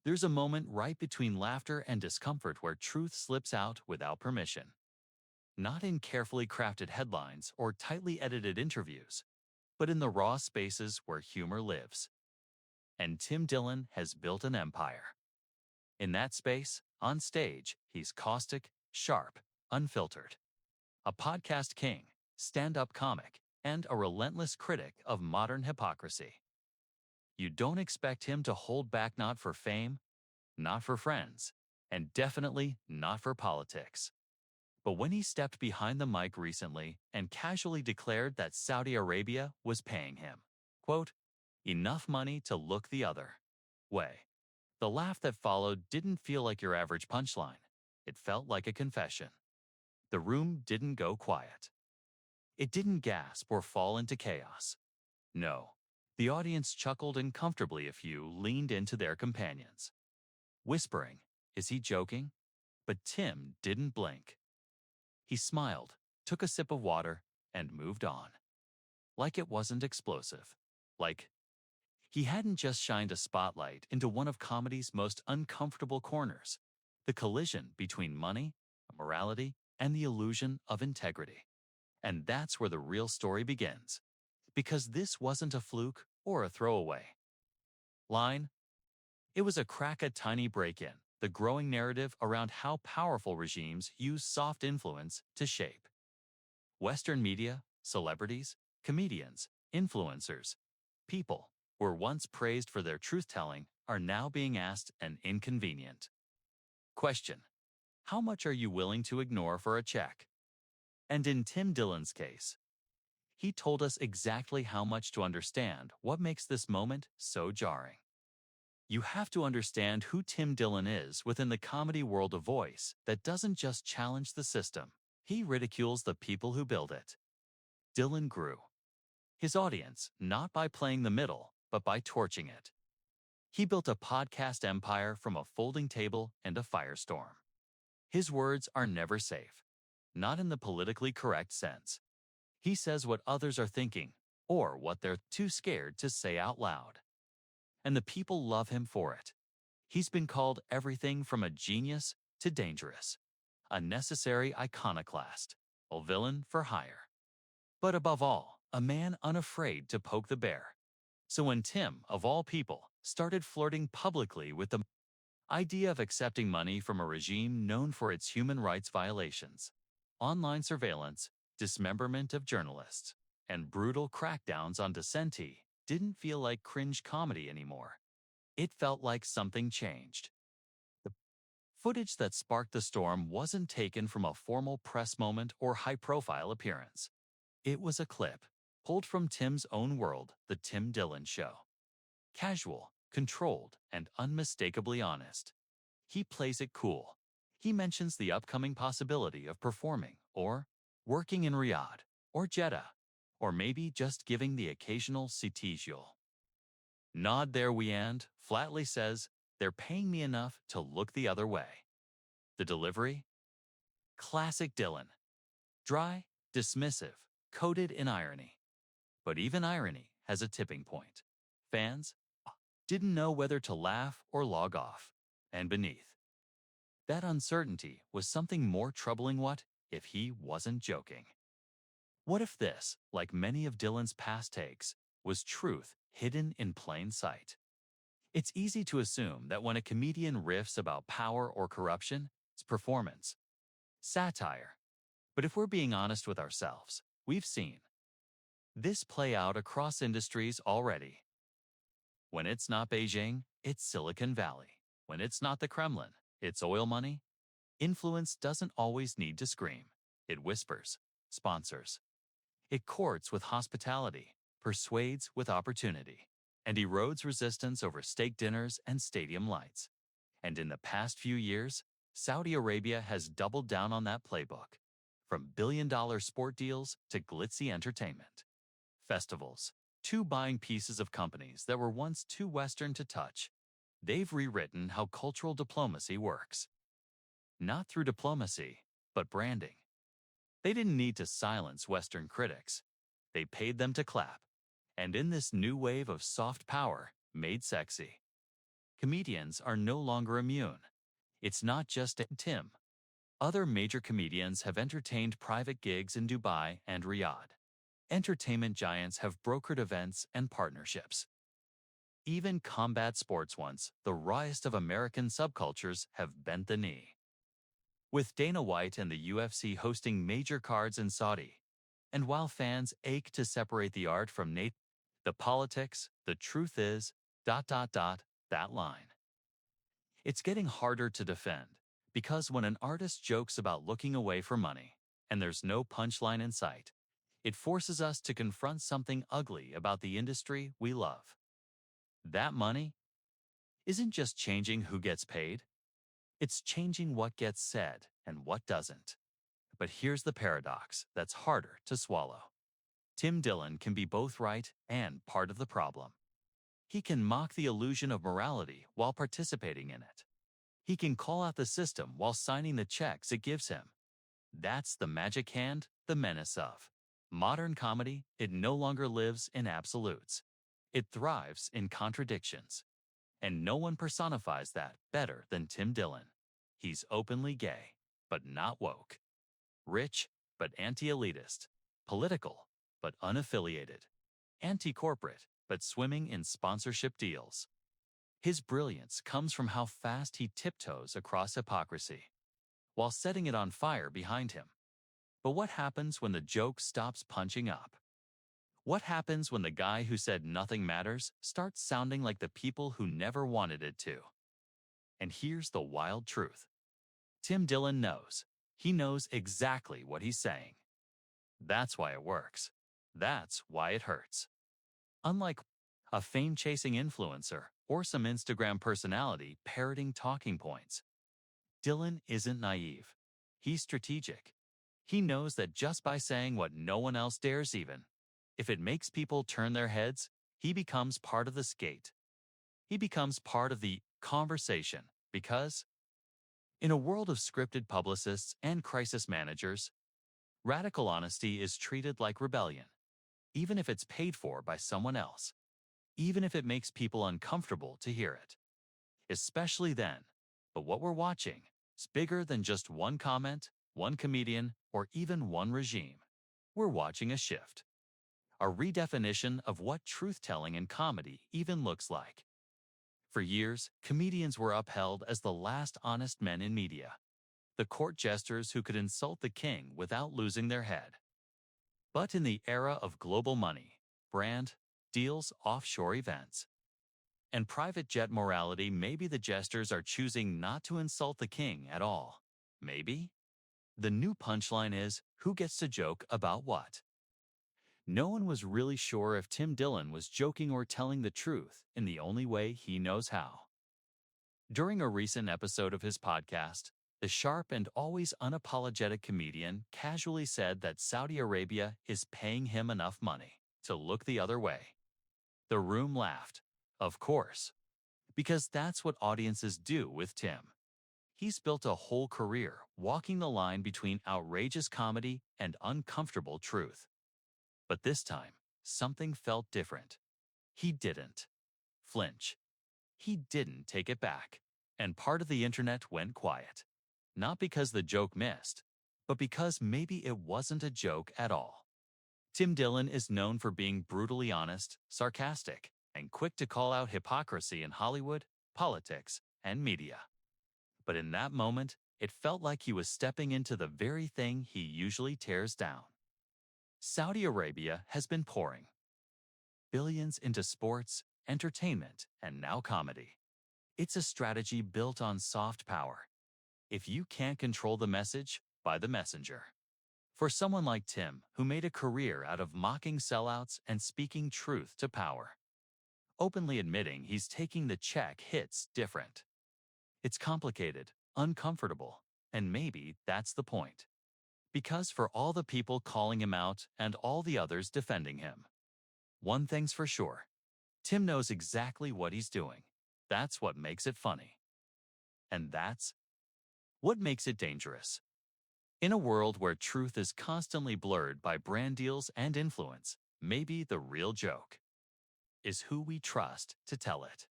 There's a moment right between laughter and discomfort where truth slips out without permission. Not in carefully crafted headlines or tightly edited interviews, but in the raw spaces where humor lives. And Tim Dillon has built an empire. In that space, on stage, he's caustic, sharp, unfiltered. A podcast king, stand-up comic, and a relentless critic of modern hypocrisy. You don't expect him to hold back, not for fame, not for friends, and definitely not for politics. But when he stepped behind the mic recently and casually declared that Saudi Arabia was paying him, quote, enough money to look the other way, the laugh that followed didn't feel like your average punchline. It felt like a confession. The room didn't go quiet. It didn't gasp or fall into chaos. No, the audience chuckled uncomfortably a few leaned into their companions, whispering, is he joking? But Tim didn't blink. He smiled, took a sip of water, and moved on. Like it wasn't explosive. Like he hadn't just shined a spotlight into one of comedy's most uncomfortable corners, the collision between money, morality, and the illusion of integrity. And that's where the real story begins. Because this wasn't a fluke or a throwaway line. It was a crack, a tiny break-in, the growing narrative around how powerful regimes use soft influence to shape Western media, celebrities, comedians, influencers, people who were once praised for their truth-telling are now being asked an inconvenient question. How much are you willing to ignore for a check? And in Tim Dillon's case, he told us exactly how much to understand what makes this moment so jarring. You have to understand who Tim Dillon is within the comedy world, a voice that doesn't just challenge the system, he ridicules the people who build it. Dillon grew his audience not by playing the middle, but by torching it. He built a podcast empire from a folding table and a firestorm. His words are never safe, not in the politically correct sense. He says what others are thinking, or what they're too scared to say out loud. And the people love him for it. He's been called everything from a genius to dangerous, a necessary iconoclast, a villain for hire. But above all, a man unafraid to poke the bear. So when Tim, of all people, started flirting publicly with the idea of accepting money from a regime known for its human rights violations, online surveillance, dismemberment of journalists, and brutal crackdowns on dissentee, didn't feel like cringe comedy anymore. It felt like something changed. The footage that sparked the storm wasn't taken from a formal press moment or high-profile appearance. It was a clip, pulled from Tim's own world, The Tim Dillon Show. Casual, controlled, and unmistakably honest. He plays it cool. He mentions the upcoming possibility of performing or working in Riyadh or Jeddah, or maybe just giving the occasional CTGL nod there and flatly says, they're paying me enough to look the other way. The delivery? Classic Dillon. Dry, dismissive, coated in irony. But even irony has a tipping point. Fans didn't know whether to laugh or log off. And beneath that uncertainty was something more troubling. What if he wasn't joking? What if this, like many of Dillon's past takes, was truth hidden in plain sight? It's easy to assume that when a comedian riffs about power or corruption, it's performance, satire. But if we're being honest with ourselves, we've seen this play out across industries already. When it's not Beijing, it's Silicon Valley. When it's not the Kremlin, it's oil money. Influence doesn't always need to scream. It whispers, sponsors. It courts with hospitality, persuades with opportunity, and erodes resistance over steak dinners and stadium lights. And in the past few years, Saudi Arabia has doubled down on that playbook. From billion-dollar sport deals to glitzy entertainment festivals, to buying pieces of companies that were once too Western to touch. They've rewritten how cultural diplomacy works. Not through diplomacy, but branding. They didn't need to silence Western critics. They paid them to clap. And in this new wave of soft power, made sexy, comedians are no longer immune. It's not just Tim. Other major comedians have entertained private gigs in Dubai and Riyadh. Entertainment giants have brokered events and partnerships. Even combat sports ones, the rawest of American subcultures, have bent the knee. With Dana White and the UFC hosting major cards in Saudi. And while fans ache to separate the art from the politics, the truth is, that line. It's getting harder to defend, because when an artist jokes about looking away for money, and there's no punchline in sight, it forces us to confront something ugly about the industry we love. That money isn't just changing who gets paid, it's changing what gets said and what doesn't. But here's the paradox that's harder to swallow. Tim Dillon can be both right and part of the problem. He can mock the illusion of morality while participating in it. He can call out the system while signing the checks it gives him. That's the magic hand, the menace of modern comedy. It no longer lives in absolutes. It thrives in contradictions. And no one personifies that better than Tim Dillon. He's openly gay, but not woke. Rich, but anti-elitist. Political, but unaffiliated. Anti-corporate, but swimming in sponsorship deals. His brilliance comes from how fast he tiptoes across hypocrisy, while setting it on fire behind him. But what happens when the joke stops punching up? What happens when the guy who said nothing matters starts sounding like the people who never wanted it to? And here's the wild truth. Tim Dillon knows. He knows exactly what he's saying. That's why it works. That's why it hurts. Unlike a fame-chasing influencer or some Instagram personality parroting talking points, Dillon isn't naive. He's strategic. He knows that just by saying what no one else dares even, if it makes people turn their heads, he becomes part of the skate. He becomes part of the conversation because, in a world of scripted publicists and crisis managers, radical honesty is treated like rebellion, even if it's paid for by someone else, even if it makes people uncomfortable to hear it. Especially then. But what we're watching is bigger than just one comment, one comedian, or even one regime. We're watching a shift. A redefinition of what truth-telling in comedy even looks like. For years, comedians were upheld as the last honest men in media, the court jesters who could insult the king without losing their head. But in the era of global money, brand, deals, offshore events, and private jet morality, maybe the jesters are choosing not to insult the king at all. Maybe? The new punchline is, who gets to joke about what? No one was really sure if Tim Dillon was joking or telling the truth in the only way he knows how. During a recent episode of his podcast, the sharp and always unapologetic comedian casually said that Saudi Arabia is paying him enough money to look the other way. The room laughed. Of course. Because that's what audiences do with Tim. He's built a whole career walking the line between outrageous comedy and uncomfortable truth. But this time, something felt different. He didn't flinch. He didn't take it back. And part of the internet went quiet. Not because the joke missed, but because maybe it wasn't a joke at all. Tim Dillon is known for being brutally honest, sarcastic, and quick to call out hypocrisy in Hollywood, politics, and media. But in that moment, it felt like he was stepping into the very thing he usually tears down. Saudi Arabia has been pouring billions into sports, entertainment, and now comedy. It's a strategy built on soft power. If you can't control the message, buy the messenger. For someone like Tim, who made a career out of mocking sellouts and speaking truth to power, openly admitting he's taking the check hits different. It's complicated, uncomfortable, and maybe that's the point. Because for all the people calling him out and all the others defending him, one thing's for sure. Tim knows exactly what he's doing. That's what makes it funny. And that's what makes it dangerous. In a world where truth is constantly blurred by brand deals and influence, maybe the real joke is who we trust to tell it.